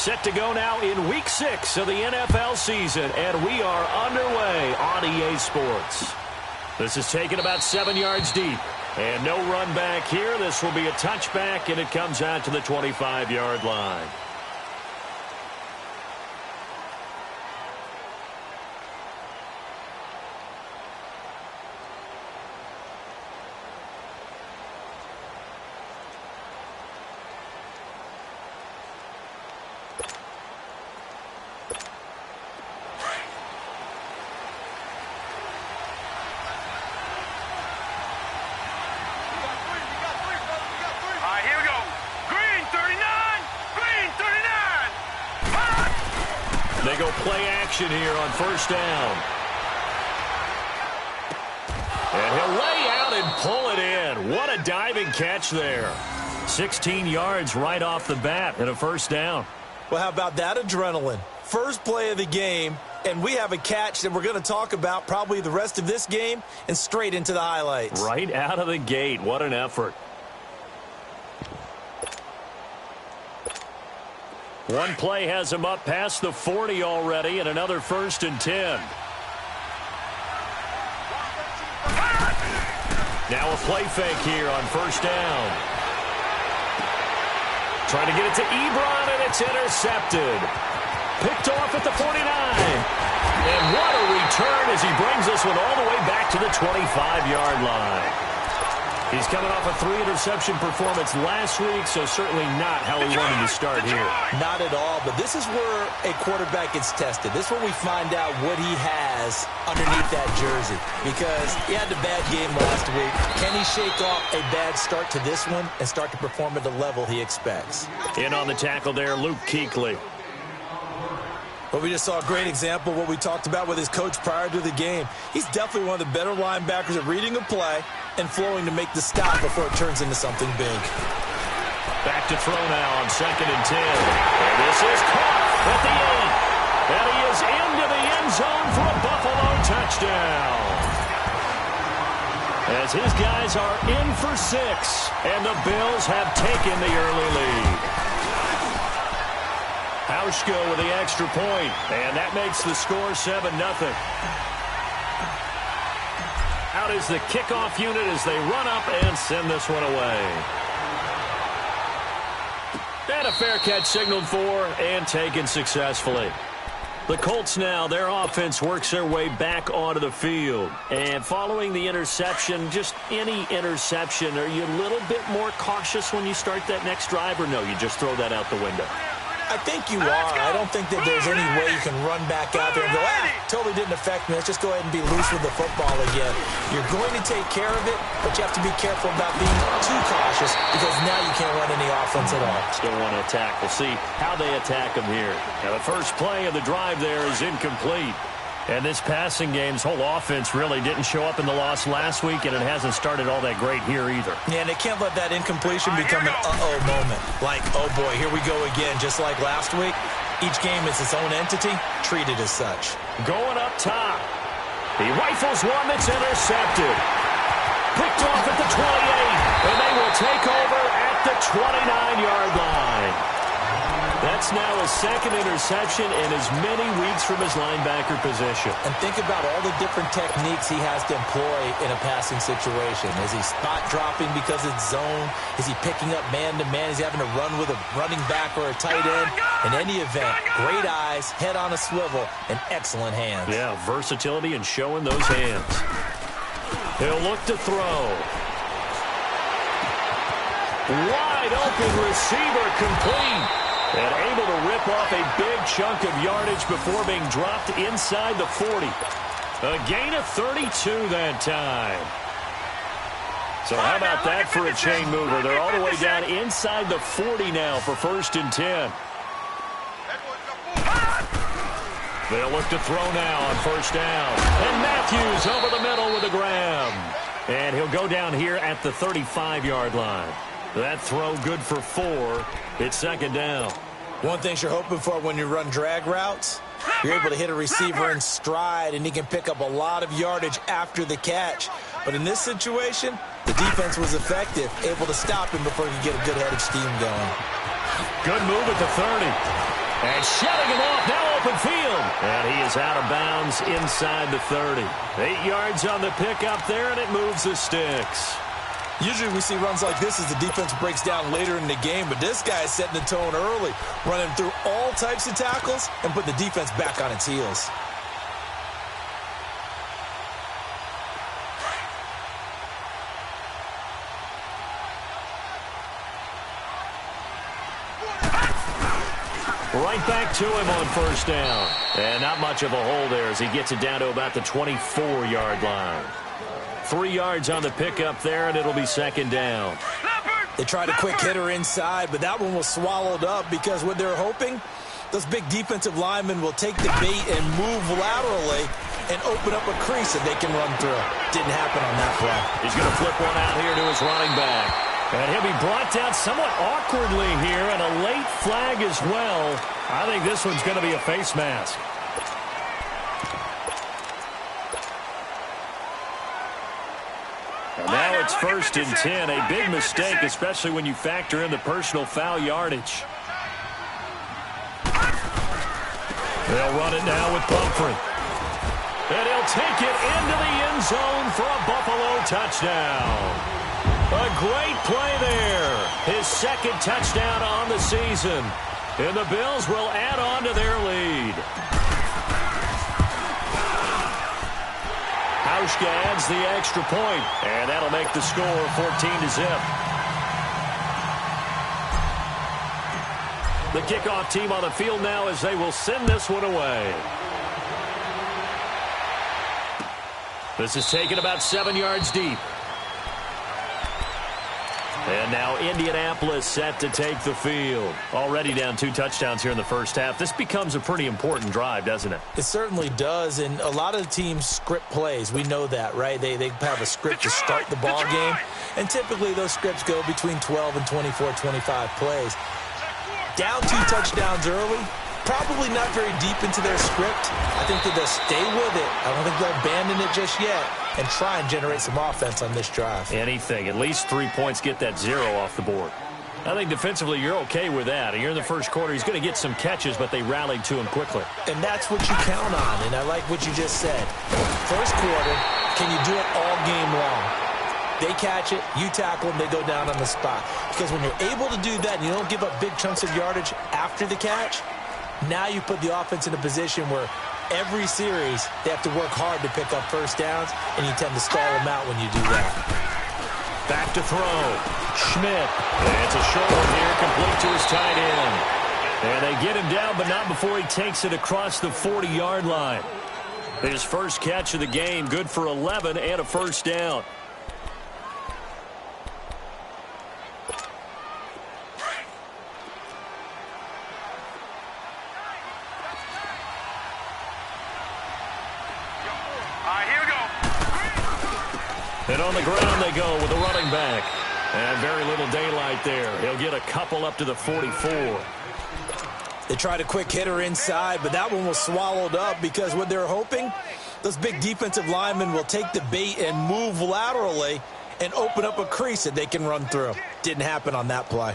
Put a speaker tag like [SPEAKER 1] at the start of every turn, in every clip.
[SPEAKER 1] Set to go now in Week 6 of the NFL season, and we are underway on EA Sports. This is taken about 7 yards deep, and no run back here. This will be a touchback, and it comes out to the 25-yard line. They go play action here on first down. And he'll lay out and pull it in. What a diving catch there. 16 yards right off the bat and a first down.
[SPEAKER 2] Well, how about that adrenaline? First play of the game, and we have a catch that we're going to talk about probably the rest of this game and straight into the highlights.
[SPEAKER 1] Right out of the gate. What an effort. One play has him up past the 40 already, and another 1st and 10. Now a play fake here on first down. Trying to get it to Ebron, and it's intercepted. Picked off at the 49. And what a return as he brings this one all the way back to the 25-yard line. He's coming off a 3-interception performance last week, so certainly not how he wanted to start here.
[SPEAKER 2] Not at all, but this is where a quarterback gets tested. This is where we find out what he has underneath that jersey, because he had a bad game last week. Can he shake off a bad start to this one and start to perform at the level he expects?
[SPEAKER 1] In on the tackle there, Luke Kuechly.
[SPEAKER 2] Well, we just saw a great example of what we talked about with his coach prior to the game. He's definitely one of the better linebackers at reading a play and flowing to make the stop before it turns into something big.
[SPEAKER 1] Back to throw now on 2nd and 10. And this is caught at the end. And he is into the end zone for a Buffalo touchdown. As his guys are in for 6, and the Bills have taken the early lead. Hauschko with the extra point, and that makes the score 7-0. Out is the kickoff unit as they run up and send this one away. And a fair catch signaled for and taken successfully. The Colts now, their offense works their way back onto the field. And following the interception, just any interception, are you a little bit more cautious when you start that next drive, or no, you just throw that out the window?
[SPEAKER 2] I think you are. I don't think that there's any way you can run back out there and go, totally didn't affect me. Let's just go ahead and be loose with the football again. You're going to take care of it, but you have to be careful about being too cautious because now you can't run any offense at all.
[SPEAKER 1] Still want to attack. We'll see how they attack them here. Now, the first play of the drive there is incomplete. And this passing game's whole offense really didn't show up in the loss last week, and it hasn't started all that great here either.
[SPEAKER 2] Yeah, and they can't let that incompletion become an uh-oh moment. Like, oh boy, here we go again, just like last week. Each game is its own entity, treated as such.
[SPEAKER 1] Going up top. He rifles one that's intercepted. Picked off at the 28, and they will take over at the 29-yard line. That's now his 2nd interception in as many weeks from his linebacker position.
[SPEAKER 2] And think about all the different techniques he has to employ in a passing situation. Is he spot dropping because it's zone? Is he picking up man-to-man? Is he having to run with a running back or a tight end? In any event, great eyes, head on a swivel, and excellent hands.
[SPEAKER 1] Yeah, versatility and showing those hands. He'll look to throw. Wide open receiver complete. And able to rip off a big chunk of yardage before being dropped inside the 40. A gain of 32 that time. So how about that for a chain mover? They're all the way down inside the 40 now for 1st and 10. They'll look to throw now on 1st down. And Matthews over the middle with a grab. And he'll go down here at the 35-yard line. That throw good for 4. It's 2nd down.
[SPEAKER 2] One thing you're hoping for when you run drag routes, you're able to hit a receiver in stride, and he can pick up a lot of yardage after the catch. But in this situation, the defense was effective, able to stop him before he could get a good head of steam going.
[SPEAKER 1] Good move at the 30. And shutting him off, now open field. And he is out of bounds inside the 30. 8 yards on the pickup there, and it moves the sticks.
[SPEAKER 2] Usually we see runs like this as the defense breaks down later in the game, but this guy is setting the tone early, running through all types of tackles and putting the defense back on its heels.
[SPEAKER 1] Right back to him on first down. And not much of a hole there as he gets it down to about the 24-yard line. 3 yards on the pickup there, and it'll be second down.
[SPEAKER 2] They tried a quick hitter inside, but that one was swallowed up because what they're hoping, those big defensive linemen will take the bait and move laterally and open up a crease that they can run through. Didn't happen on that play.
[SPEAKER 1] He's going to flip one out here to his running back. And he'll be brought down somewhat awkwardly here, and a late flag as well. I think this one's going to be a face mask. And now it's 1st and 10. A big mistake, especially when you factor in the personal foul yardage. They'll run it now with Pumphrey. And he'll take it into the end zone for a Buffalo touchdown. A great play there. His second touchdown on the season. And the Bills will add on to their lead. Hauschka adds the extra point, and that'll make the score 14-0. The kickoff team on the field now as they will send this one away. This is taken about 7 yards deep. And now Indianapolis set to take the field. Already down 2 touchdowns here in the first half. This becomes a pretty important drive, doesn't it?
[SPEAKER 2] It certainly does, and a lot of the teams script plays. We know that, right? They have a script to start the ball game, and typically those scripts go between 12 and 24, 25 plays. Down 2 touchdowns early, probably not very deep into their script. I think that they'll stay with it. I don't think they'll abandon it just yet and try and generate some offense on this drive.
[SPEAKER 1] Anything. At least 3 points, get that 0 off the board. I think defensively you're okay with that. You're in the first quarter. He's going to get some catches, but they rallied to him quickly.
[SPEAKER 2] And that's what you count on, and I like what you just said. First quarter, can you do it all game long? They catch it, you tackle them, they go down on the spot. Because when you're able to do that and you don't give up big chunks of yardage after the catch, now you put the offense in a position where every series they have to work hard to pick up first downs, and you tend to stall them out when you do that.
[SPEAKER 1] Back to throw. Schmidt. And it's a short one here, complete to his tight end. And they get him down, but not before he takes it across the 40-yard line. His first catch of the game, good for 11 and a first down. And on the ground they go with a running back. And very little daylight there. He'll get a couple up to the 44.
[SPEAKER 2] They tried a quick hitter inside, but that one was swallowed up because what they're hoping, those big defensive linemen will take the bait and move laterally and open up a crease that they can run through. Didn't happen on that play.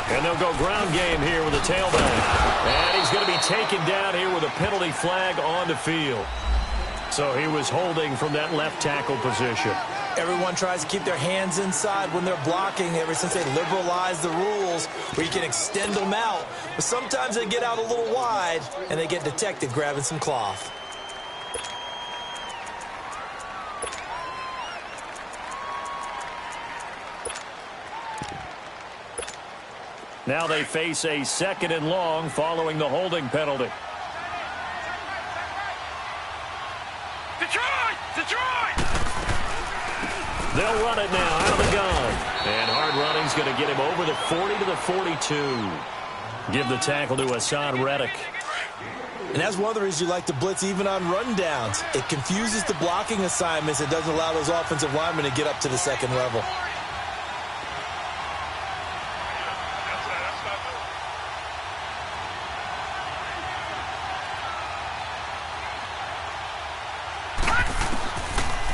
[SPEAKER 1] And they'll go ground game here with a tailback. And he's going to be taken down here with a penalty flag on the field. So he was holding from that left tackle position.
[SPEAKER 2] Everyone tries to keep their hands inside when they're blocking ever since they liberalized the rules where you can extend them out. But sometimes they get out a little wide and they get detected grabbing some cloth.
[SPEAKER 1] Now they face a 2nd and long following the holding penalty.
[SPEAKER 3] Detroit! Detroit!
[SPEAKER 1] They'll run it now out of the gun. And hard running's going to get him over the 40 to the 42. Give the tackle to Hassan Reddick.
[SPEAKER 2] And that's one of the reasons you like to blitz even on rundowns. It confuses the blocking assignments and doesn't allow those offensive linemen to get up to the second level.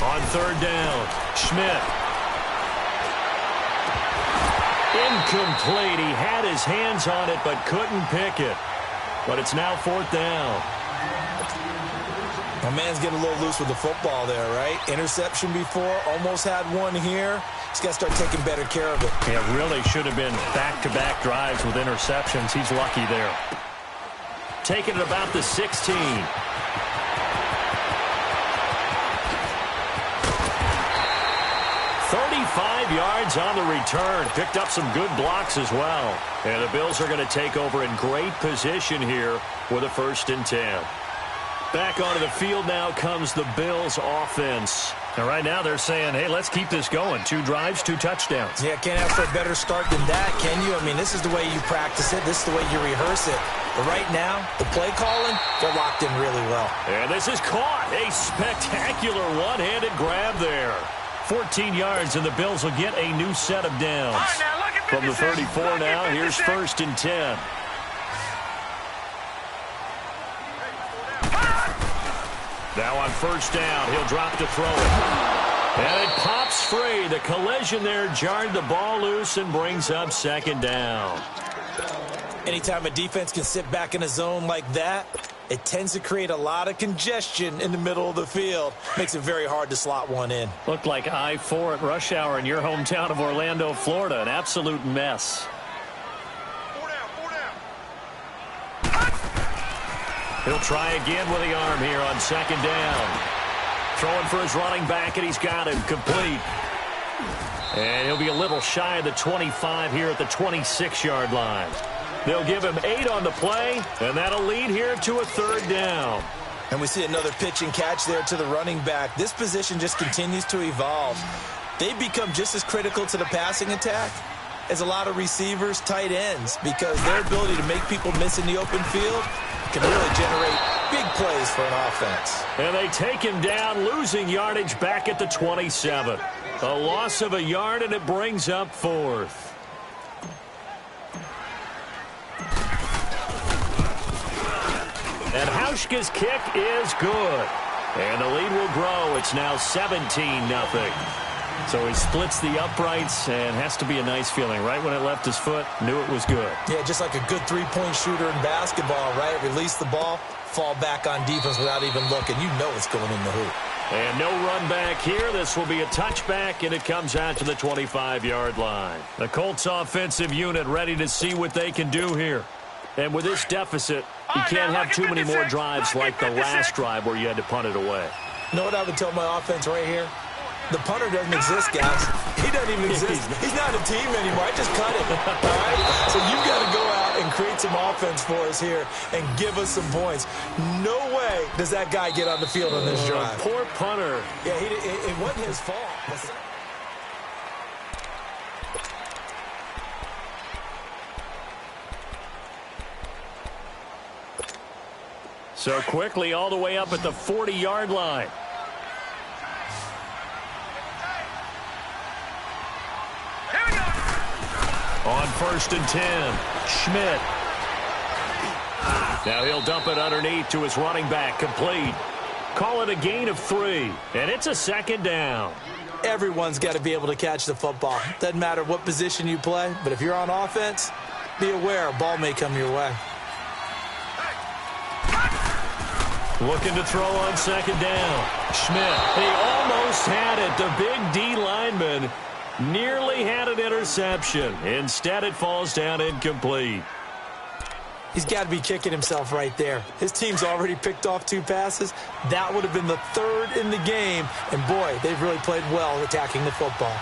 [SPEAKER 1] On third down, Schmidt. Incomplete. He had his hands on it but couldn't pick it. But it's now fourth down.
[SPEAKER 2] My man's getting a little loose with the football there, right? Interception before, almost had one here. He's got to start taking better care of it.
[SPEAKER 1] Yeah, really should have been back-to-back drives with interceptions. He's lucky there. Taking it about the 16. 35 yards on the return. Picked up some good blocks as well. And the Bills are going to take over in great position here with a 1st and 10. Back onto the field now comes the Bills offense. And right now they're saying, hey, let's keep this going. 2 drives, 2 touchdowns.
[SPEAKER 2] Yeah, can't ask for a better start than that, can you? I mean, this is the way you practice it. This is the way you rehearse it. But right now, the play calling, they're locked in really well.
[SPEAKER 1] And this is caught. A spectacular one-handed grab there. 14 yards, and the Bills will get a new set of downs. From the 34 now, here's 1st and 10. Now on 1st down, he'll drop to throw it. And it pops free. The collision there jarred the ball loose and brings up 2nd down.
[SPEAKER 2] Anytime a defense can sit back in a zone like that, it tends to create a lot of congestion in the middle of the field. Makes it very hard to slot one in.
[SPEAKER 1] Looked like I-4 at rush hour in your hometown of Orlando, Florida. An absolute mess. He'll try again with the arm here on 2nd down. Throwing for his running back, and he's got him complete. And he'll be a little shy of the 25 here at the 26-yard line. They'll give him 8 on the play, and that'll lead here to a 3rd down.
[SPEAKER 2] And we see another pitch and catch there to the running back. This position just continues to evolve. They become just as critical to the passing attack as a lot of receivers, tight ends, because their ability to make people miss in the open field can really generate big plays for an offense.
[SPEAKER 1] And they take him down, losing yardage back at the 27. A loss of a yard, and it brings up 4th. And Hauschka's kick is good. And the lead will grow. It's now 17-0. So he splits the uprights, and has to be a nice feeling. Right when it left his foot, knew it was good.
[SPEAKER 2] Yeah, just like a good three-point shooter in basketball, right? Release the ball, fall back on defense without even looking. You know it's going in the hoop.
[SPEAKER 1] And no run back here. This will be a touchback, and it comes out to the 25-yard line. The Colts offensive unit ready to see what they can do here. And with this deficit, you can't have too many more drives like the last drive where you had to punt it away.
[SPEAKER 2] You know what I would tell my offense right here? The punter doesn't exist, guys. He doesn't even exist. He's not a team anymore. I just cut it. All right? So you've got to go out and create some offense for us here and give us some points. No way does that guy get on the field on this drive.
[SPEAKER 1] Poor punter.
[SPEAKER 2] Yeah, it wasn't his fault.
[SPEAKER 1] So quickly all the way up at the 40-yard line. On 1st and 10, Schmidt. Now he'll dump it underneath to his running back, complete. Call it a gain of 3, and it's a 2nd down.
[SPEAKER 2] Everyone's got to be able to catch the football. Doesn't matter what position you play, but if you're on offense, be aware a ball may come your way.
[SPEAKER 1] Looking to throw on 2nd down. Schmidt, he almost had it. The big D lineman nearly had an interception. Instead, it falls down incomplete.
[SPEAKER 2] He's got to be kicking himself right there. His team's already picked off 2 passes. That would have been the 3rd in the game. And, boy, they've really played well attacking the football.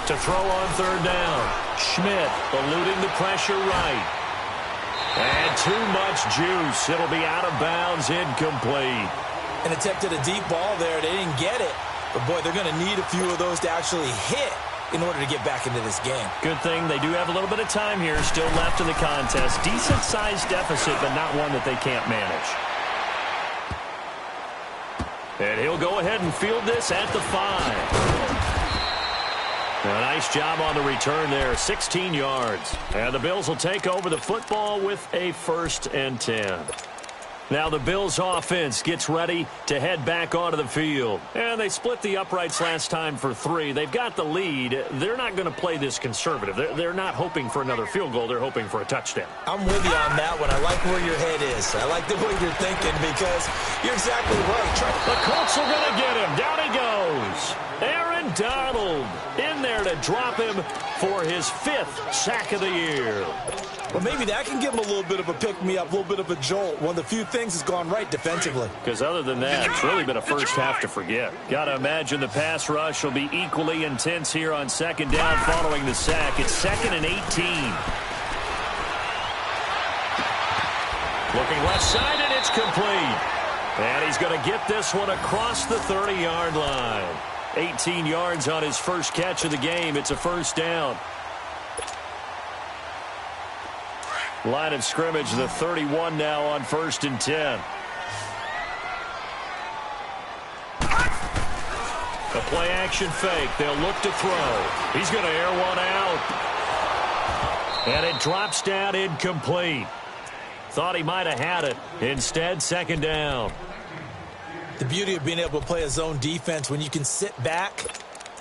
[SPEAKER 1] To throw on 3rd down. Schmidt eluding the pressure right. And too much juice. It'll be out of bounds, incomplete.
[SPEAKER 2] And attempted a deep ball there. They didn't get it. But, boy, they're going to need a few of those to actually hit in order to get back into this game.
[SPEAKER 1] Good thing they do have a little bit of time here still left in the contest. Decent-sized deficit, but not one that they can't manage. And he'll go ahead and field this at the 5. A nice job on the return there, 16 yards. And the Bills will take over the football with a 1st and 10. Now the Bills offense gets ready to head back onto the field. And they split the uprights last time for 3. They've got the lead. They're not going to play this conservative. They're not hoping for another field goal. They're hoping for a touchdown.
[SPEAKER 2] I'm with you on that one. I like where your head is. I like the way you're thinking because you're exactly right.
[SPEAKER 1] The Colts are going to get him. Down he goes. Aaron Donald in there to drop him for his 5th sack of the year.
[SPEAKER 2] Well, maybe that can give him a little bit of a pick-me-up, a little bit of a jolt. One of the few things has gone right defensively.
[SPEAKER 1] Because other than that, it's really been a first half to forget. Got to imagine the pass rush will be equally intense here on 2nd down following the sack. It's 2nd and 18. Looking left side, and it's complete. And he's going to get this one across the 30-yard line. 18 yards on his first catch of the game. It's a first down. Line of scrimmage, the 31 now on 1st and 10. A play-action fake. They'll look to throw. He's going to air one out. And it drops down incomplete. Thought he might have had it. Instead, 2nd down.
[SPEAKER 2] The beauty of being able to play a zone defense when you can sit back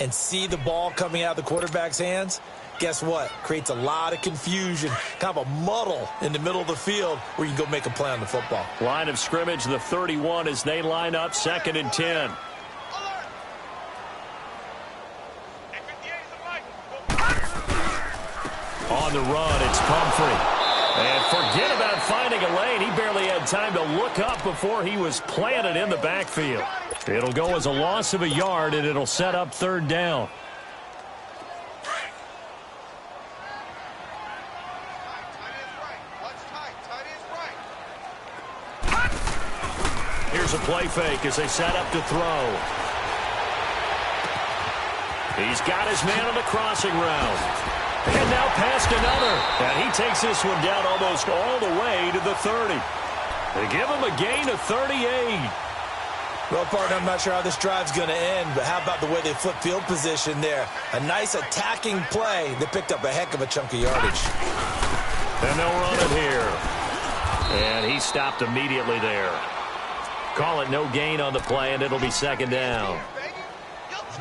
[SPEAKER 2] and see the ball coming out of the quarterback's hands, guess what? Creates a lot of confusion, kind of a muddle in the middle of the field where you can go make a play on the football.
[SPEAKER 1] Line of scrimmage, the 31 as they line up 2nd and 10. On the run, it's Pumphrey. And forget about finding a lane. He barely had time to look up before he was planted in the backfield. It'll go as a loss of a yard, and it'll set up 3rd down. Here's a play fake as they set up to throw. He's got his man on the crossing route. And now past another. And he takes this one down almost all the way to the 30. They give him a gain of 38.
[SPEAKER 2] Well, partner, I'm not sure how this drive's going to end, but how about the way they flip field position there? A nice attacking play that picked up a heck of a chunk of yardage.
[SPEAKER 1] And they'll run it here. And he stopped immediately there. Call it no gain on the play, and it'll be 2nd down.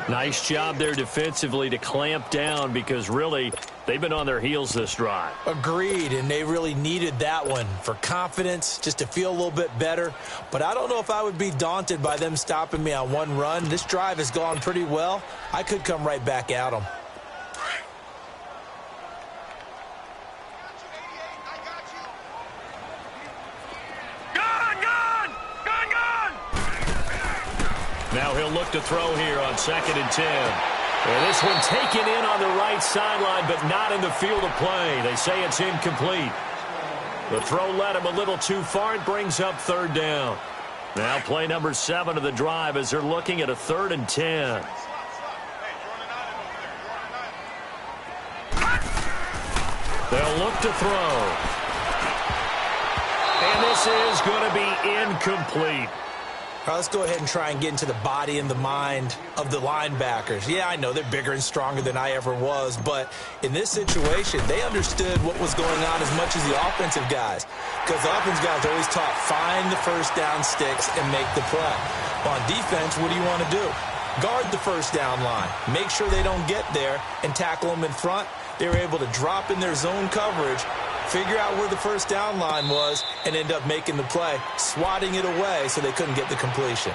[SPEAKER 1] Nice job there defensively to clamp down because really they've been on their heels this drive.
[SPEAKER 2] Agreed, and they really needed that one for confidence, just to feel a little bit better. But I don't know if I would be daunted by them stopping me on one run. This drive has gone pretty well. I could come right back at them.
[SPEAKER 1] Now he'll look to throw here on 2nd and 10. And this one taken in on the right sideline, but not in the field of play. They say it's incomplete. The throw led him a little too far. It brings up 3rd down. Now play number 7 of the drive as they're looking at a 3rd and 10. They'll look to throw. And this is going to be incomplete.
[SPEAKER 2] All right, let's go ahead and try and get into the body and the mind of the linebackers. Yeah, I know they're bigger and stronger than I ever was, but in this situation, they understood what was going on as much as the offensive guys. Because the offensive guys are always taught, find the first down sticks and make the play. On defense, what do you want to do? Guard the first down line. Make sure they don't get there and tackle them in front. They were able to drop in their zone coverage, figure out where the first down line was, and end up making the play, swatting it away so they couldn't get the completion.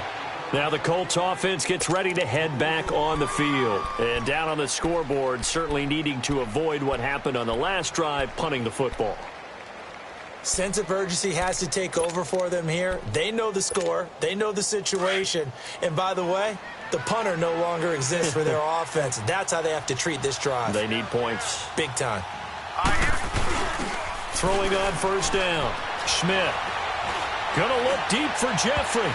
[SPEAKER 1] Now the Colts offense gets ready to head back on the field. And down on the scoreboard, certainly needing to avoid what happened on the last drive, punting the football.
[SPEAKER 2] Sense of urgency has to take over for them here. They know the score. They know the situation. And by the way, the punter no longer exists for their offense. That's how they have to treat this drive.
[SPEAKER 1] They need points.
[SPEAKER 2] Big time.
[SPEAKER 1] Throwing on first down. Schmidt. Gonna look deep for Jeffrey.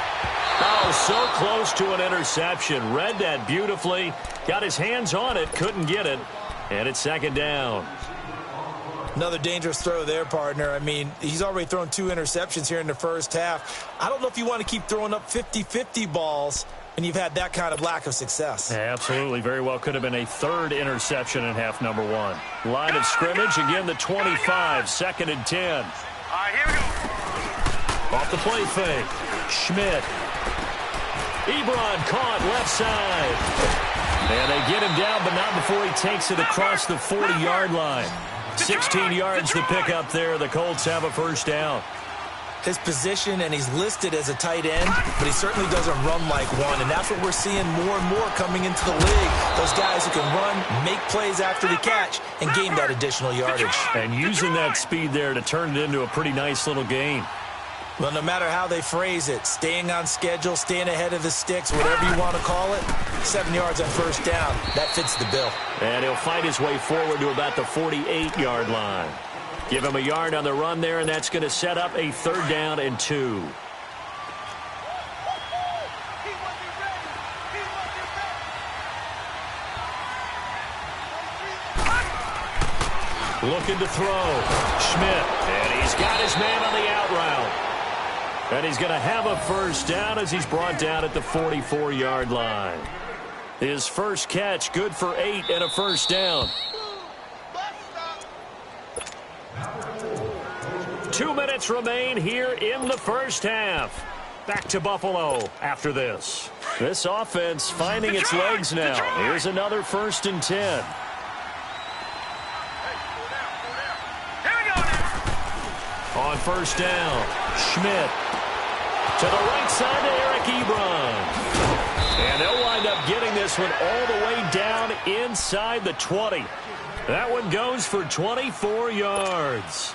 [SPEAKER 1] Oh, so close to an interception. Read that beautifully. Got his hands on it. Couldn't get it. And it's 2nd down.
[SPEAKER 2] Another dangerous throw there, partner. I mean, he's already thrown 2 interceptions here in the first half. I don't know if you want to keep throwing up 50-50 balls when you've had that kind of lack of success.
[SPEAKER 1] Yeah, absolutely. Very well could have been a 3rd interception in half number 1. Line of scrimmage, again the 25, 2nd and 10.
[SPEAKER 3] All right, here we go.
[SPEAKER 1] Off the play fake. Schmidt. Ebron caught left side. And they get him down, but not before he takes it across the 40-yard line. 16 yards to pick up there. The Colts have a first down.
[SPEAKER 2] His position, and he's listed as a tight end, but he certainly doesn't run like one, and that's what we're seeing more and more coming into the league. Those guys who can run, make plays after the catch, and gain that additional yardage.
[SPEAKER 1] And using that speed there to turn it into a pretty nice little gain.
[SPEAKER 2] Well, no matter how they phrase it, staying on schedule, staying ahead of the sticks, whatever you want to call it, 7 yards on first down, that fits the bill.
[SPEAKER 1] And he'll fight his way forward to about the 48-yard line. Give him a yard on the run there, and that's going to set up a 3rd down and 2. Looking to throw. Schmidt, and he's got his man on the out route. And he's going to have a first down as he's brought down at the 44-yard line. His first catch, good for 8 and a first down. 2 minutes remain here in the first half. Back to Buffalo after this. This offense finding its legs now. Here's another 1st and 10. On first down, Schmidt to the right side to Eric Ebron. And they'll wind up getting this one all the way down inside the 20. That one goes for 24 yards.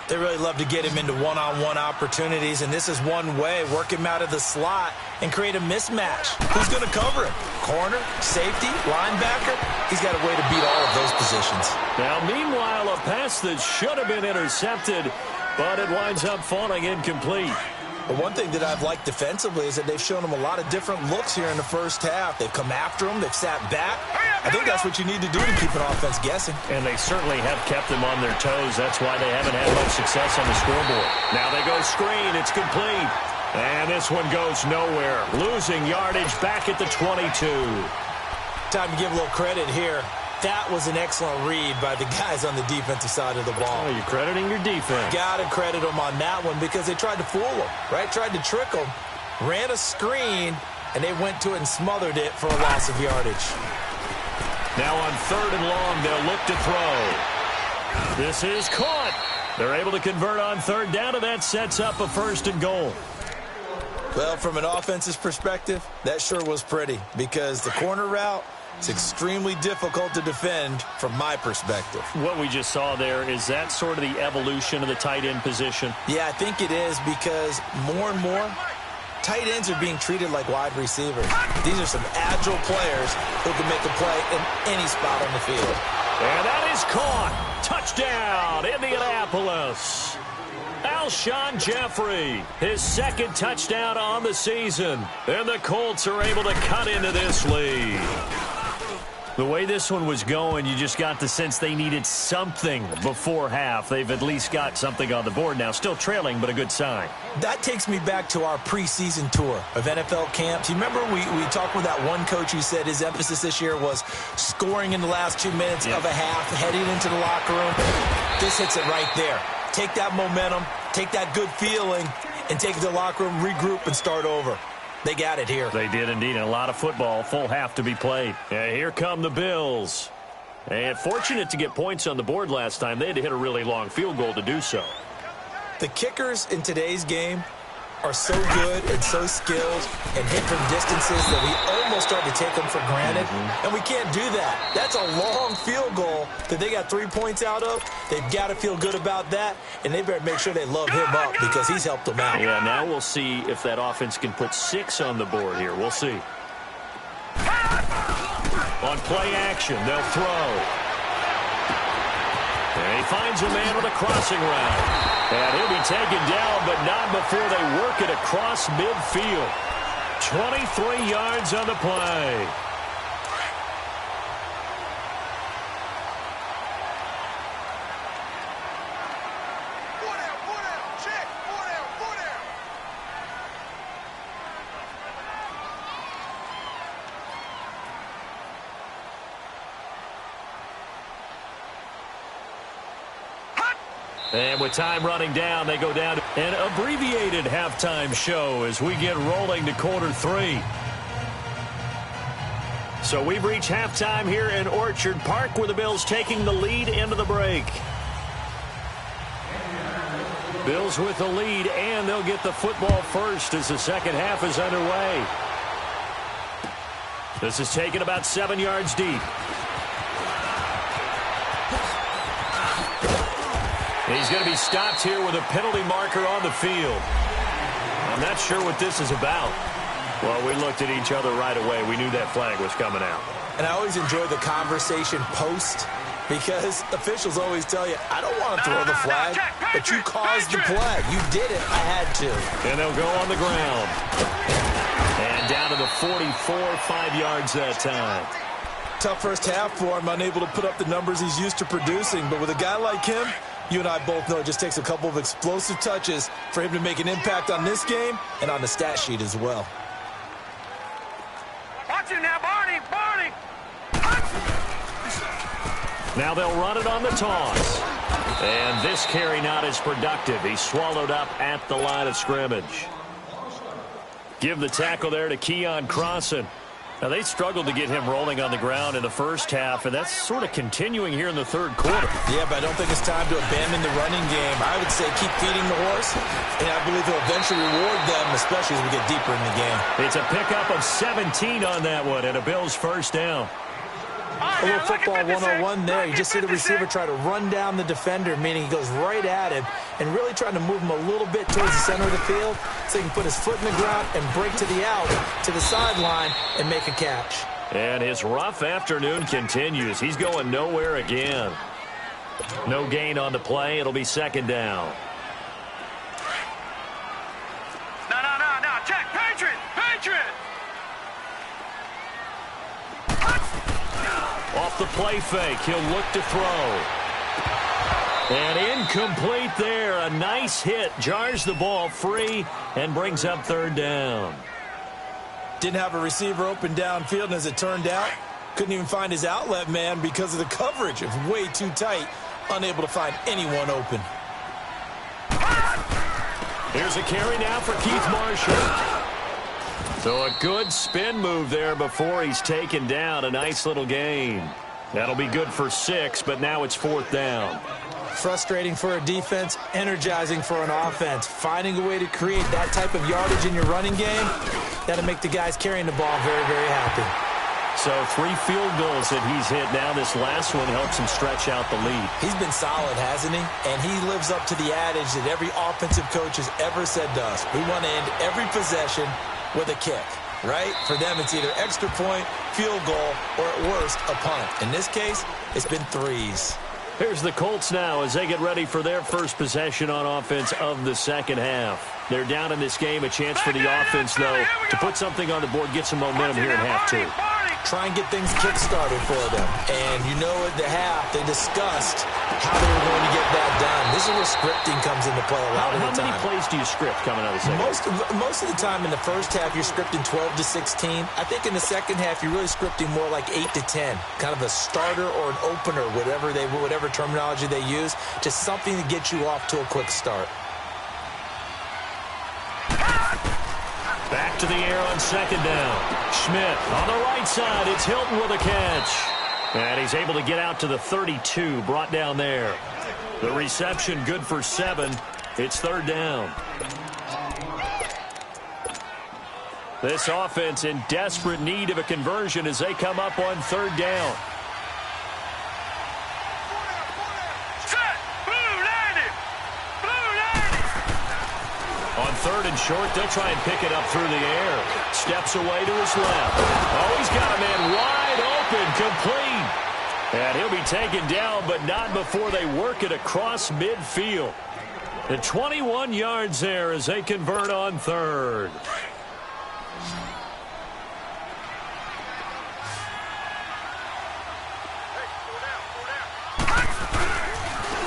[SPEAKER 2] They really love to get him into one-on-one opportunities, and this is one way. Work him out of the slot and create a mismatch. Who's going to cover him? Corner, safety, linebacker? He's got a way to beat all of those positions.
[SPEAKER 1] Now, meanwhile, a pass that should have been intercepted, but it winds up falling incomplete.
[SPEAKER 2] But one thing that I've liked defensively is that they've shown him a lot of different looks here in the first half. They've come after him. They've sat back. I think that's what you need to do to keep an offense guessing.
[SPEAKER 1] And they certainly have kept them on their toes. That's why they haven't had much success on the scoreboard. Now they go screen. It's complete. And this one goes nowhere. Losing yardage back at the 22.
[SPEAKER 2] Time to give a little credit here. That was an excellent read by the guys on the defensive side of the ball.
[SPEAKER 1] Oh, you're crediting your defense.
[SPEAKER 2] Got to credit them on that one because they tried to fool them, right? Tried to trick them, ran a screen, and they went to it and smothered it for a loss of yardage.
[SPEAKER 1] Now on 3rd and long, they'll look to throw. This is caught. They're able to convert on 3rd down, and that sets up a 1st and goal.
[SPEAKER 2] Well, from an offense's perspective, that sure was pretty because the corner route, it's extremely difficult to defend from my perspective.
[SPEAKER 1] What we just saw there, is that sort of the evolution of the tight end position?
[SPEAKER 2] Yeah, I think it is because more and more, tight ends are being treated like wide receivers. These are some agile players who can make a play in any spot on the field.
[SPEAKER 1] And that is caught. Touchdown, Indianapolis. Alshon Jeffrey, his 2nd touchdown on the season. And the Colts are able to cut into this lead. The way this one was going, you just got the sense they needed something before half. They've at least got something on the board now. Still trailing, but a good sign.
[SPEAKER 2] That takes me back to our preseason tour of NFL camps. You remember we talked with that one coach who said his emphasis this year was scoring in the last 2 minutes of a half, heading into the locker room. This hits it right there. Take that momentum, take that good feeling, and take it to the locker room, regroup, and start over. They got it here.
[SPEAKER 1] They did indeed. And a lot of football, full half to be played. Yeah, here come the Bills. And fortunate to get points on the board last time. They had to hit a really long field goal to do so.
[SPEAKER 2] The kickers in today's game are so good and so skilled and hit from distances that we almost start to take them for granted. And we can't do that. That's a long field goal that they got 3 points out of. They've got to feel good about that, and they better make sure they love him up because he's helped them out.
[SPEAKER 1] Yeah, now we'll see if that offense can put 6 on the board here. We'll see. On play action, they'll throw. And he finds a man with a crossing route. And he'll be taken down, but not before they work it across midfield. 23 yards on the play. And with time running down, they go down to an abbreviated halftime show as we get rolling to quarter 3. So we've reached halftime here in Orchard Park, where the Bills taking the lead into the break. Bills with the lead, and they'll get the football first as the second half is underway. This is taken about 7 yards deep. He's going to be stopped here with a penalty marker on the field. I'm not sure what this is about. Well, we looked at each other right away. We knew that flag was coming out.
[SPEAKER 2] And I always enjoy the conversation post, because officials always tell you, I don't want to throw the flag, but you caused the play. You did it. I had to.
[SPEAKER 1] And they'll go on the ground. And down to the 44, 5 yards that time.
[SPEAKER 2] Tough first half for him, unable to put up the numbers he's used to producing. But with a guy like him, you and I both know it just takes a couple of explosive touches for him to make an impact on this game and on the stat sheet as well.
[SPEAKER 3] Watch it now, Barney! Barney!
[SPEAKER 1] Now they'll run it on the toss. And this carry not as productive. He's swallowed up at the line of scrimmage. Give the tackle there to Keon Crossan. Now, they struggled to get him rolling on the ground in the first half, and that's sort of continuing here in the third quarter.
[SPEAKER 2] Yeah, but I don't think it's time to abandon the running game. I would say keep feeding the horse, and I believe he'll eventually reward them, especially as we get deeper in the game.
[SPEAKER 1] It's a pickup of 17 on that one, and a Bills first down.
[SPEAKER 2] A little football 101 there. You just see the receiver try to run down the defender, meaning he goes right at him and really trying to move him a little bit towards the center of the field so he can put his foot in the ground and break to the out, to the sideline, and make a catch.
[SPEAKER 1] And his rough afternoon continues. He's going nowhere again. No gain on the play. It'll be second down.
[SPEAKER 3] No. Check. Patriot!
[SPEAKER 1] Off the play fake, he'll look to throw. And incomplete there. A nice hit. Jars the ball free and brings up third down.
[SPEAKER 2] Didn't have a receiver open downfield, and as it turned out, couldn't even find his outlet man because of the coverage. It was way too tight. Unable to find anyone open.
[SPEAKER 1] Here's a carry now for Keith Marshall. So a good spin move there before he's taken down. A nice little gain. That'll be good for 6, but now it's fourth down.
[SPEAKER 2] Frustrating for a defense, energizing for an offense. Finding a way to create that type of yardage in your running game, that'll make the guys carrying the ball very, very happy.
[SPEAKER 1] So 3 field goals that he's hit now. This last one helps him stretch out the lead.
[SPEAKER 2] He's been solid, hasn't he? And he lives up to the adage that every offensive coach has ever said to us. We want to end every possession with a kick, right? For them, it's either extra point, field goal, or at worst, a punt. In this case, it's been 3s.
[SPEAKER 1] Here's the Colts now as they get ready for their first possession on offense of the second half. They're down in this game. A chance for the offense, though, to put something on the board, get some momentum here in half 2.
[SPEAKER 2] Try and get things kick-started for them. And you know at the half, they discussed how they were going to get that done. This is where scripting comes into play a lot of the time.
[SPEAKER 1] How many plays do you script coming out of the second half?
[SPEAKER 2] Most of the time in the first half, you're scripting 12 to 16. I think in the second half, you're really scripting more like 8 to 10. Kind of a starter or an opener, whatever terminology they use. Just something to get you off to a quick start.
[SPEAKER 1] Back to the air on second down. Schmidt on the right side. It's Hilton with a catch. And he's able to get out to the 32, brought down there. The reception good for 7. It's third down. This offense in desperate need of a conversion as they come up on third down. On third and short, they'll try and pick it up through the air. Steps away to his left. Oh, he's got a man wide open, complete. And he'll be taken down, but not before they work it across midfield. The 21 yards there as they convert on third.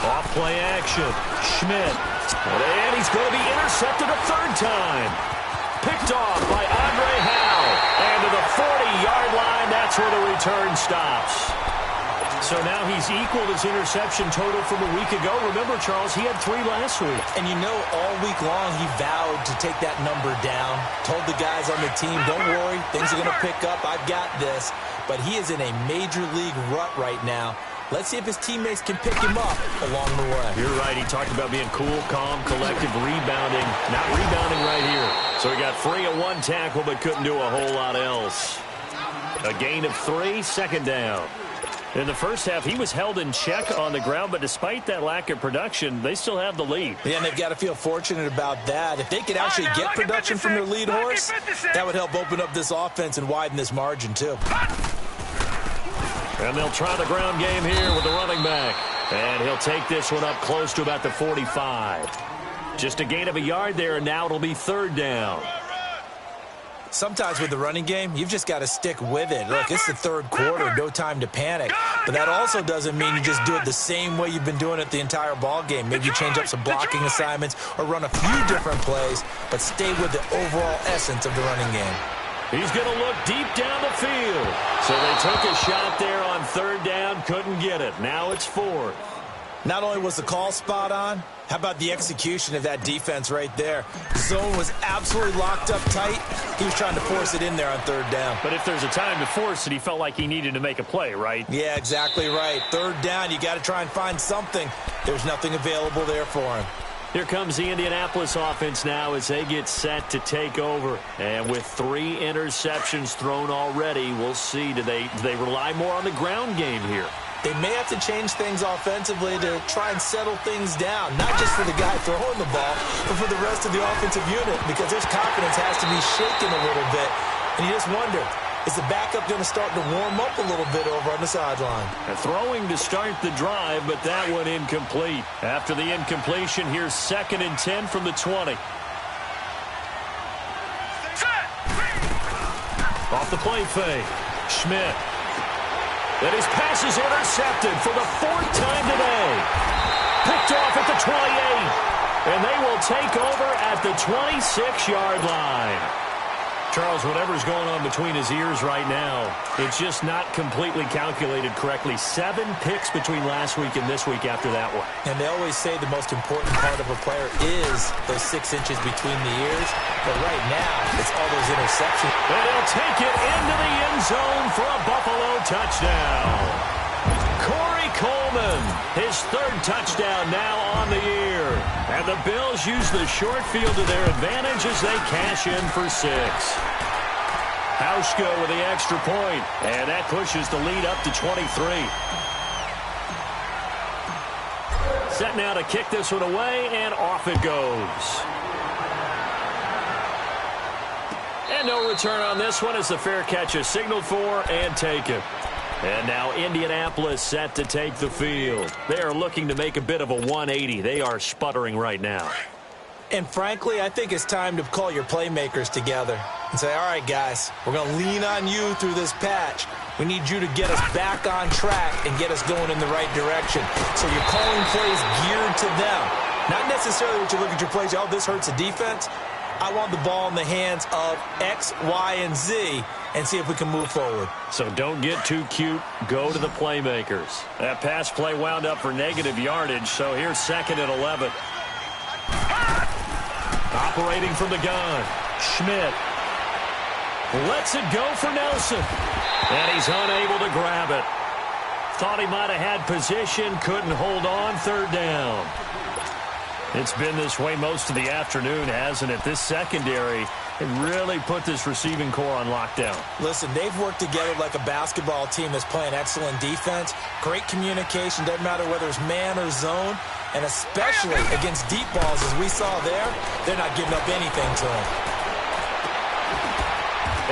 [SPEAKER 1] Off play action. Schmidt. And he's going to be intercepted a third time. Picked off by Andre Howe. And to the 40-yard line, that's where the return stops. So now he's equaled his interception total from a week ago. Remember, Charles, he had 3 last week.
[SPEAKER 2] And you know, all week long he vowed to take that number down. Told the guys on the team, don't worry, things are going to pick up. I've got this. But he is in a major league rut right now. Let's see if his teammates can pick him up along the way.
[SPEAKER 1] You're right. He talked about being cool, calm, collective, rebounding. Not rebounding right here. So he got free of 1 tackle but couldn't do a whole lot else. A gain of 3, second down. In the first half, he was held in check on the ground, but despite that lack of production, they still have the lead.
[SPEAKER 2] Yeah, and they've got to feel fortunate about that. If they could actually get production from their lead horse, that would help open up this offense and widen this margin, too.
[SPEAKER 1] And they'll try the ground game here with the running back. And he'll take this one up close to about the 45. Just a gain of a yard there, and now it'll be third down.
[SPEAKER 2] Sometimes with the running game, you've just got to stick with it. Look, it's the third quarter, no time to panic. But that also doesn't mean you just do it the same way you've been doing it the entire ball game. Maybe you change up some blocking assignments or run a few different plays, but stay with the overall essence of the running game.
[SPEAKER 1] He's going to look deep down the field. So they took a shot there on third down, couldn't get it. Now it's fourth.
[SPEAKER 2] Not only was the call spot on, how about the execution of that defense right there? Zone was absolutely locked up tight. He was trying to force it in there on third down.
[SPEAKER 1] But if there's a time to force it, he felt like he needed to make a play, right?
[SPEAKER 2] Yeah, exactly right. Third down, you got to try and find something. There's nothing available there for him.
[SPEAKER 1] Here comes the Indianapolis offense now as they get set to take over. And with 3 interceptions thrown already, we'll see. Do they rely more on the ground game here?
[SPEAKER 2] They may have to change things offensively to try and settle things down, not just for the guy throwing the ball, but for the rest of the offensive unit, because their confidence has to be shaken a little bit. And you just wonder, is the backup going to start to warm up a little bit over on the sideline?
[SPEAKER 1] Throwing to start the drive, but that one incomplete. After the incompletion, here's 2nd and 10 from the 20. Off the play fake. Schmidt. And his pass is intercepted for the 4th time today. Picked off at the 28. And they will take over at the 26-yard line. Charles, whatever's going on between his ears right now, it's just not completely calculated correctly. 7 picks between last week and this week after that one.
[SPEAKER 2] And they always say the most important part of a player is those 6 inches between the ears. But right now, it's all those interceptions.
[SPEAKER 1] And he'll take it into the end zone for a Buffalo touchdown. Corey Coleman, his 3rd touchdown now on the year. And the Bills use the short field to their advantage as they cash in for 6. Hauschka with the extra point, and that pushes the lead up to 23. Set now to kick this one away, and off it goes. And no return on this one as the fair catch is signaled for and taken. And now Indianapolis set to take the field. They are looking to make a bit of a 180. They are sputtering right now.
[SPEAKER 2] And frankly, I think it's time to call your playmakers together and say, all right, guys, we're going to lean on you through this patch. We need you to get us back on track and get us going in the right direction. So you're calling plays geared to them. Not necessarily what you look at your plays, oh, this hurts the defense. I want the ball in the hands of X, Y, and Z and see if we can move forward.
[SPEAKER 1] So don't get too cute. Go to the playmakers. That pass play wound up for negative yardage, so here's 2nd and 11. Operating from the gun, Schmidt. Lets it go for Nelson. And he's unable to grab it. Thought he might have had position, couldn't hold on, 3rd down. It's been this way most of the afternoon, hasn't it? This secondary, it really put this receiving core on lockdown.
[SPEAKER 2] Listen, they've worked together like a basketball team that's playing excellent defense. Great communication, doesn't matter whether it's man or zone. And especially against deep balls, as we saw there, they're not giving up anything to him.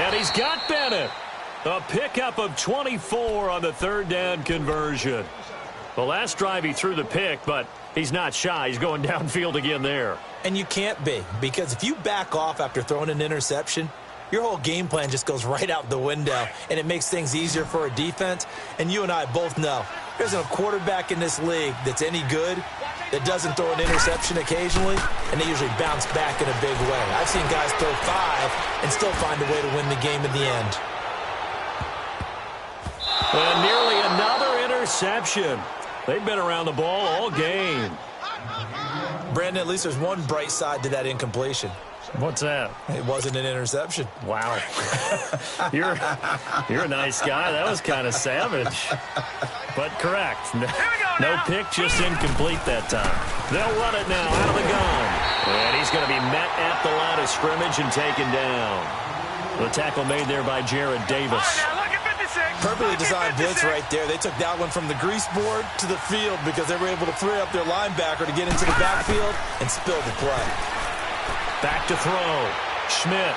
[SPEAKER 1] And he's got Bennett. A pickup of 24 on the 3rd down conversion. The last drive he threw the pick, but he's not shy. He's going downfield again there.
[SPEAKER 2] And you can't be, because if you back off after throwing an interception, your whole game plan just goes right out the window, and it makes things easier for a defense. And you and I both know there's no quarterback in this league that's any good that doesn't throw an interception occasionally, and they usually bounce back in a big way. I've seen guys throw 5 and still find a way to win the game in the end.
[SPEAKER 1] And nearly another interception interception. They've been around the ball all game.
[SPEAKER 2] Brandon, at least there's one bright side to that incompletion.
[SPEAKER 1] What's that?
[SPEAKER 2] It wasn't an interception.
[SPEAKER 1] Wow. You're a nice guy. That was kind of savage. But correct. No pick, just incomplete that time. They'll run it now out of the gun. And he's going to be met at the line of scrimmage and taken down. The tackle made there by Jared Davis.
[SPEAKER 2] Perfectly designed blitz right there. They took that one from the grease board to the field because they were able to free up their linebacker to get into the backfield and spill the play.
[SPEAKER 1] Back to throw. Schmidt.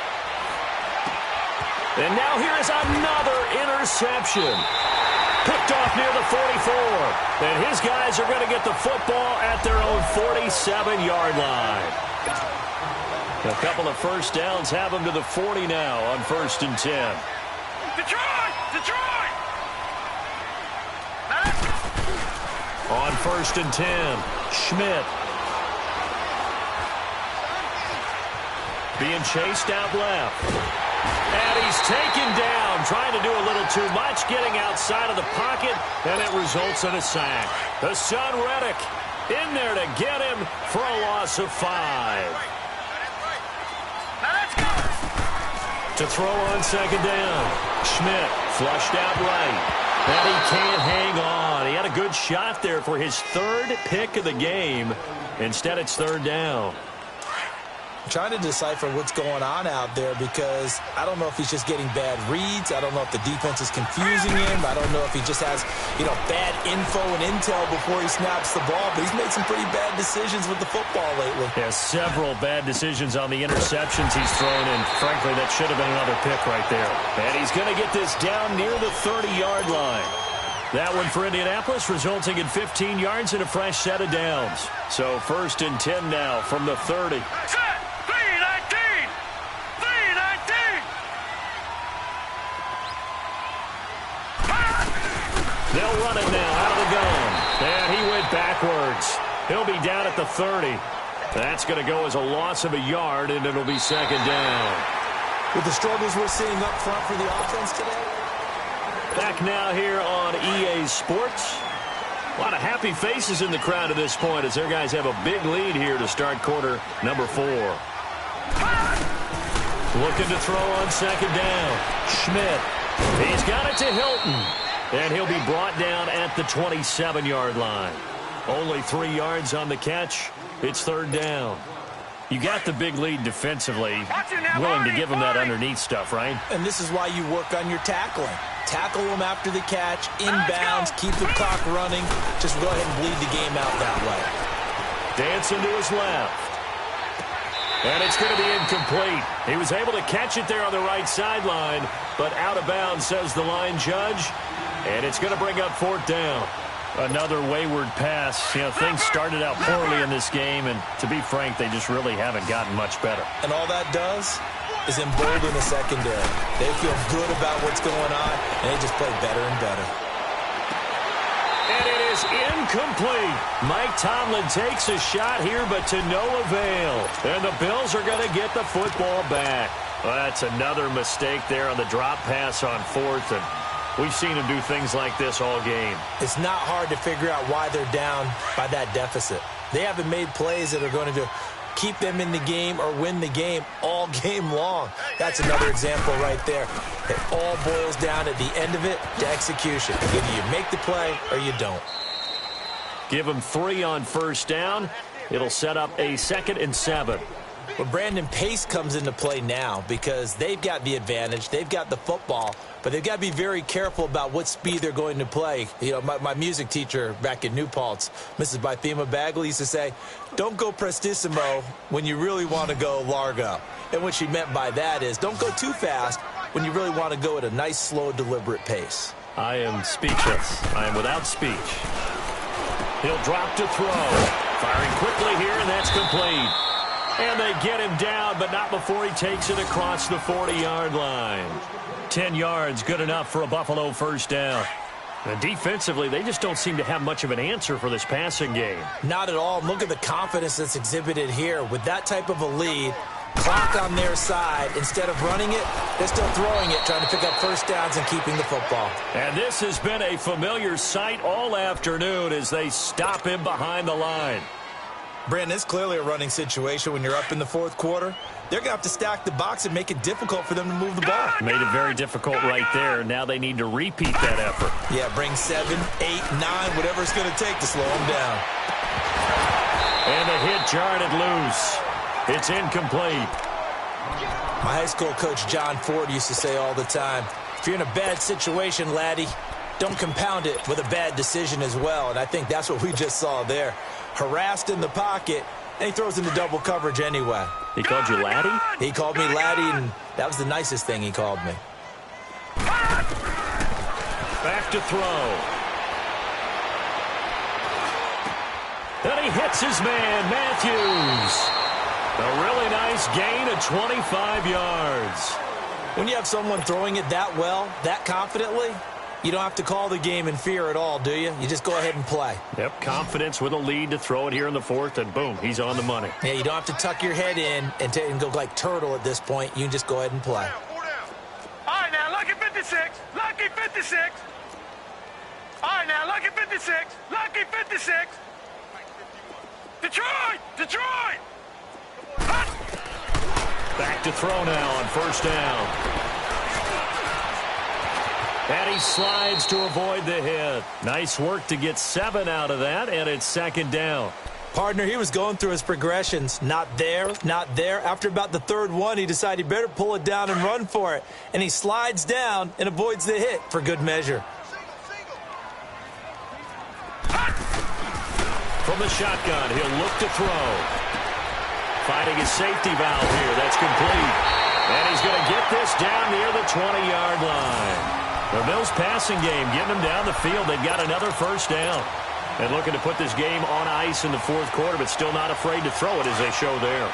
[SPEAKER 1] And now here is another interception. Picked off near the 44. And his guys are going to get the football at their own 47-yard line. A couple of first downs have them to the 40 now on 1st and 10.
[SPEAKER 3] Detroit! Detroit!
[SPEAKER 1] On 1st and 10, Schmidt. Being chased out left. And he's taken down, trying to do a little too much, getting outside of the pocket, and it results in a sack. Hassan Reddick in there to get him for a loss of 5. To throw on 2nd down. Schmidt flushed out right. And he can't hang on. He had a good shot there for his 3rd pick of the game. Instead, it's 3rd down.
[SPEAKER 2] I'm trying to decipher what's going on out there because I don't know if he's just getting bad reads. I don't know if the defense is confusing him. I don't know if he just has, bad info and intel before he snaps the ball. But he's made some pretty bad decisions with the football lately.
[SPEAKER 1] Yeah, several bad decisions on the interceptions he's thrown in. Frankly, that should have been another pick right there. And he's going to get this down near the 30-yard line. That one for Indianapolis, resulting in 15 yards and a fresh set of downs. So 1st and 10 now from the 30. They'll run it now out of the gun. And he went backwards. He'll be down at the 30. That's going to go as a loss of a yard, and it'll be 2nd down.
[SPEAKER 2] With the struggles we're seeing up front for the offense today.
[SPEAKER 1] Back now here on EA Sports. A lot of happy faces in the crowd at this point as their guys have a big lead here to start quarter number 4. Looking to throw on 2nd down. Schmidt. He's got it to Hilton. And he'll be brought down at the 27-yard line. Only 3 yards on the catch. It's 3rd down. You got the big lead defensively. Willing to give them that underneath stuff, right?
[SPEAKER 2] And this is why you work on your tackling. Tackle them after the catch, inbounds, keep the clock running. Just go ahead and bleed the game out that way.
[SPEAKER 1] Dancing to his left. And it's going to be incomplete. He was able to catch it there on the right sideline, but out of bounds, says the line judge. And it's going to bring up 4th down. Another wayward pass. Things started out poorly in this game, and to be frank, they just really haven't gotten much better.
[SPEAKER 2] And all that does is embolden the secondary. They feel good about what's going on, and they just play better and better.
[SPEAKER 1] And it is incomplete. Mike Tomlin takes a shot here, but to no avail. And the Bills are going to get the football back. Well, that's another mistake there on the drop pass on 4th, and we've seen him do things like this all game.
[SPEAKER 2] It's not hard to figure out why they're down by that deficit. They haven't made plays that are going to keep them in the game or win the game all game long. That's another example right there. It all boils down at the end of it to execution. Either you make the play or you don't.
[SPEAKER 1] Give them 3 on 1st down. It'll set up a 2nd and 7.
[SPEAKER 2] Well, Brandon, pace comes into play now because they've got the advantage. They've got the football, but they've got to be very careful about what speed they're going to play. My music teacher back in New Paltz, Mrs. Bythema Bagley, used to say, don't go prestissimo when you really want to go largo. And what she meant by that is don't go too fast when you really want to go at a nice, slow, deliberate pace.
[SPEAKER 1] I am speechless. I am without speech. He'll drop to throw. Firing quickly here, and that's complete. And they get him down, but not before he takes it across the 40-yard line. 10 yards, good enough for a Buffalo 1st down. And defensively, they just don't seem to have much of an answer for this passing game.
[SPEAKER 2] Not at all. Look at the confidence that's exhibited here. With that type of a lead, Clock on their side. Instead of running it, they're still throwing it, trying to pick up first downs and keeping the football.
[SPEAKER 1] And this has been a familiar sight all afternoon as they stop him behind the line.
[SPEAKER 2] Brandon, it's clearly a running situation when you're up in the fourth quarter. They're going to have to stack the box and make it difficult for them to move the ball.
[SPEAKER 1] Made it very difficult right there. Now they need to repeat that effort.
[SPEAKER 2] Yeah, bring 7, 8, 9, whatever it's going to take to slow them down.
[SPEAKER 1] And the hit jarred it loose. It's incomplete.
[SPEAKER 2] My high school coach, John Ford, used to say all the time, if you're in a bad situation, laddie, don't compound it with a bad decision as well. And I think that's what we just saw there. Harassed in the pocket, and he throws into double coverage anyway.
[SPEAKER 1] He called you laddie?
[SPEAKER 2] He called me laddie, and that was the nicest thing he called me.
[SPEAKER 1] Back to throw. And he hits his man, Matthews. A really nice gain of 25 yards.
[SPEAKER 2] When you have someone throwing it that well, that confidently, you don't have to call the game in fear at all, do you? You just go ahead and play.
[SPEAKER 1] Yep, confidence with a lead to throw it here in the fourth, and boom, he's on the money.
[SPEAKER 2] Yeah, you don't have to tuck your head in and go like turtle at this point. You can just go ahead and play.
[SPEAKER 3] All right, now, lucky 56. Lucky 56. All right, now, lucky 56. Lucky 56. Detroit! Detroit!
[SPEAKER 1] Back to throw now on first down. And he slides to avoid the hit. Nice work to get 7 out of that, and it's second down.
[SPEAKER 2] Partner, he was going through his progressions. Not there, not there. After about the third one, he decided he better pull it down and run for it. And he slides down and avoids the hit for good measure.
[SPEAKER 1] From the shotgun, he'll look to throw. Finding his safety valve here. That's complete. And he's going to get this down near the 20-yard line. The Bills passing game getting them down the field. They've got another first down. And looking to put this game on ice in the fourth quarter, but still not afraid to throw it as they show there.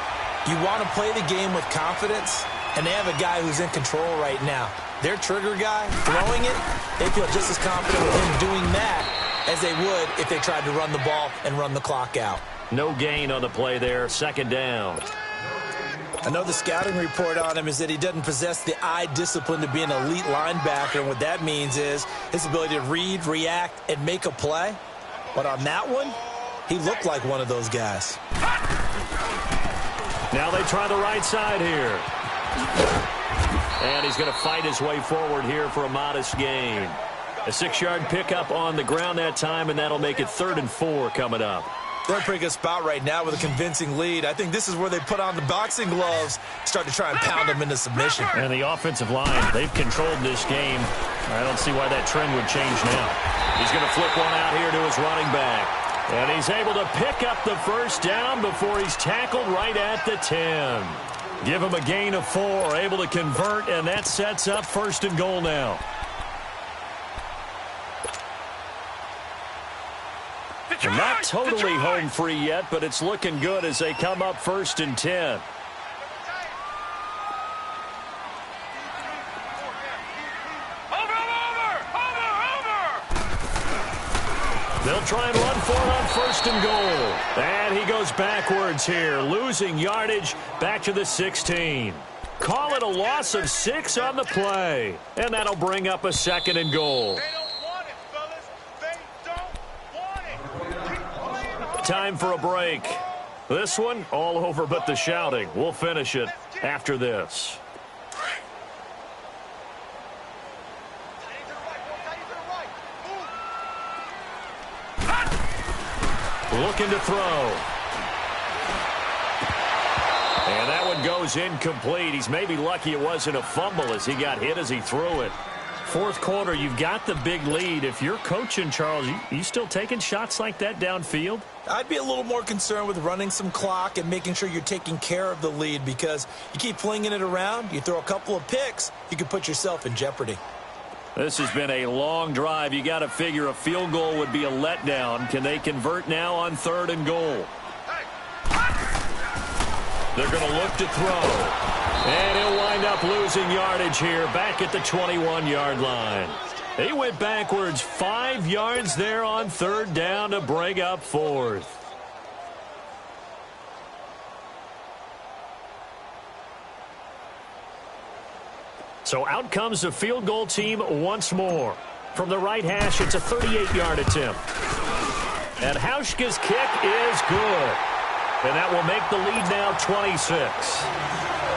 [SPEAKER 2] You want to play the game with confidence, and they have a guy who's in control right now. Their trigger guy, throwing it, they feel just as confident with him doing that as they would if they tried to run the ball and run the clock out.
[SPEAKER 1] No gain on the play there. Second down.
[SPEAKER 2] Another scouting report on him is that he doesn't possess the eye discipline to be an elite linebacker, and what that means is his ability to read, react, and make a play. But on that one, he looked like one of those guys.
[SPEAKER 1] Now they try the right side here. And he's going to fight his way forward here for a modest gain. A 6-yard pickup on the ground that time, and that'll make it 3rd and 4 coming up.
[SPEAKER 2] They're in a pretty good spot right now with a convincing lead. I think this is where they put on the boxing gloves, start to try and pound them into submission.
[SPEAKER 1] And the offensive line, they've controlled this game. I don't see why that trend would change now. He's going to flip one out here to his running back. And he's able to pick up the first down before he's tackled right at the 10. Give him a gain of 4, able to convert, and that sets up 1st and goal now. And not totally home free yet, but it's looking good as they come up 1st and 10. They'll try and run for it on 1st and goal. And he goes backwards here, losing yardage back to the 16. Call it a loss of 6 on the play. And that'll bring up a 2nd and goal. Time for a break. This one, all over but the shouting. We'll finish it after this. Looking to throw. And that one goes incomplete. He's maybe lucky it wasn't a fumble as he got hit as he threw it. Fourth quarter, you've got the big lead. If you're coaching, Charles, you still taking shots like that downfield?
[SPEAKER 2] I'd be a little more concerned with running some clock and making sure you're taking care of the lead, because you keep flinging it around, you throw a couple of picks, you can put yourself in jeopardy.
[SPEAKER 1] This has been a long drive. You got to figure a field goal would be a letdown. Can they convert now on 3rd and goal? They're going to look to throw. And he'll wind up losing yardage here back at the 21-yard line. He went backwards 5 yards there on 3rd down to bring up 4th. So out comes the field goal team once more. From the right hash, it's a 38-yard attempt. And Hauschka's kick is good. And that will make the lead now 26.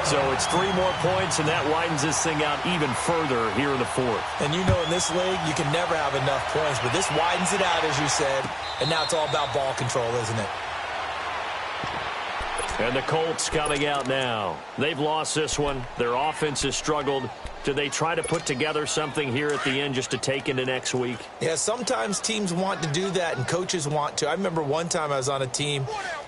[SPEAKER 1] So it's 3 more points, and that widens this thing out even further here in the fourth.
[SPEAKER 2] And you know in this league, you can never have enough points, but this widens it out, as you said, and now it's all about ball control, isn't it?
[SPEAKER 1] And the Colts coming out now. They've lost this one. Their offense has struggled. Do they try to put together something here at the end just to take into next week?
[SPEAKER 2] Yeah, sometimes teams want to do that, and coaches want to. I remember one time I was on a team,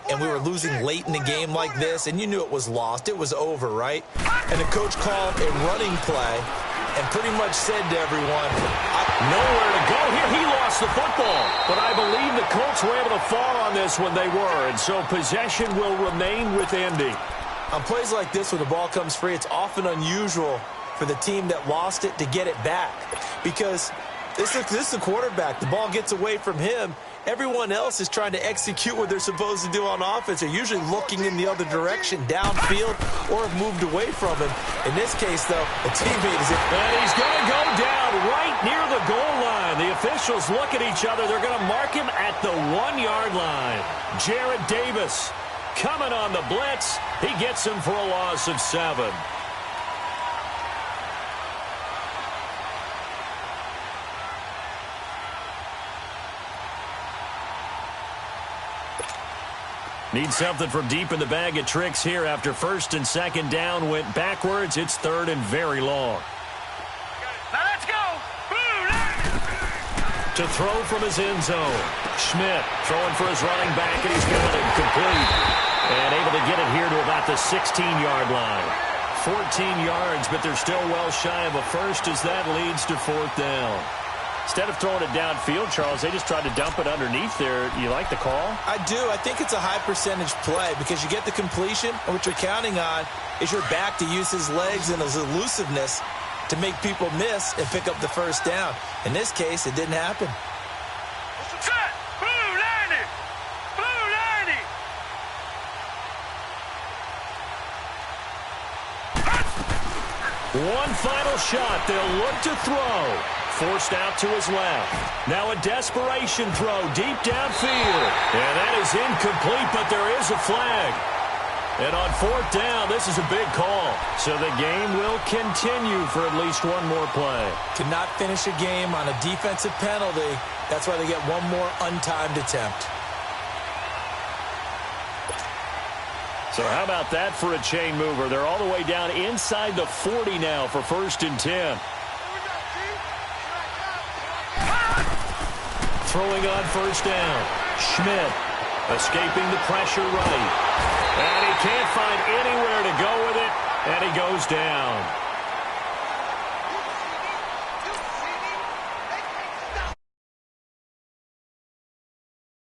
[SPEAKER 2] and we were losing late in the game like this, and you knew it was lost. It was over, right? And the coach called a running play and pretty much said to everyone,
[SPEAKER 1] nowhere to go here. He lost the football. But I believe the Colts were able to fall on this when they were, and so possession will remain with Indy.
[SPEAKER 2] On plays like this where the ball comes free, it's often unusual for the team that lost it to get it back, because this is the quarterback. The ball gets away from him. Everyone else is trying to execute what they're supposed to do on offense. They're usually looking in the other direction, downfield, or have moved away from him. In this case, though, a teammate is in.
[SPEAKER 1] And he's going to go down right near the goal line. The officials look at each other. They're going to mark him at the 1-yard line. Jarrett Davis coming on the blitz. He gets him for a loss of 7. Need something from deep in the bag of tricks here after first and second down went backwards. It's third and very long.
[SPEAKER 3] Now let's go.
[SPEAKER 1] To throw from his end zone. Schmidt throwing for his running back, and he's got it complete. And able to get it here to about the 16-yard line. 14 yards, but they're still well shy of a first as that leads to fourth down. Instead of throwing it downfield, Charles, they just tried to dump it underneath there. You like the call?
[SPEAKER 2] I do. I think it's a high-percentage play because you get the completion, and what you're counting on is your back to use his legs and his elusiveness to make people miss and pick up the first down. In this case, it didn't happen.
[SPEAKER 3] Set. Blue 90. Blue
[SPEAKER 1] 90. One final shot. They'll look to throw. Forced out to his left. Now a desperation throw deep downfield. And that is incomplete, but there is a flag. And on fourth down, this is a big call. So the game will continue for at least one more play.
[SPEAKER 2] Cannot finish a game on a defensive penalty. That's why they get one more untimed attempt.
[SPEAKER 1] So how about that for a chain mover? They're all the way down inside the 40 now for first and 10. Throwing on first down. Schmidt escaping the pressure right. And he can't find anywhere to go with it, and he goes down.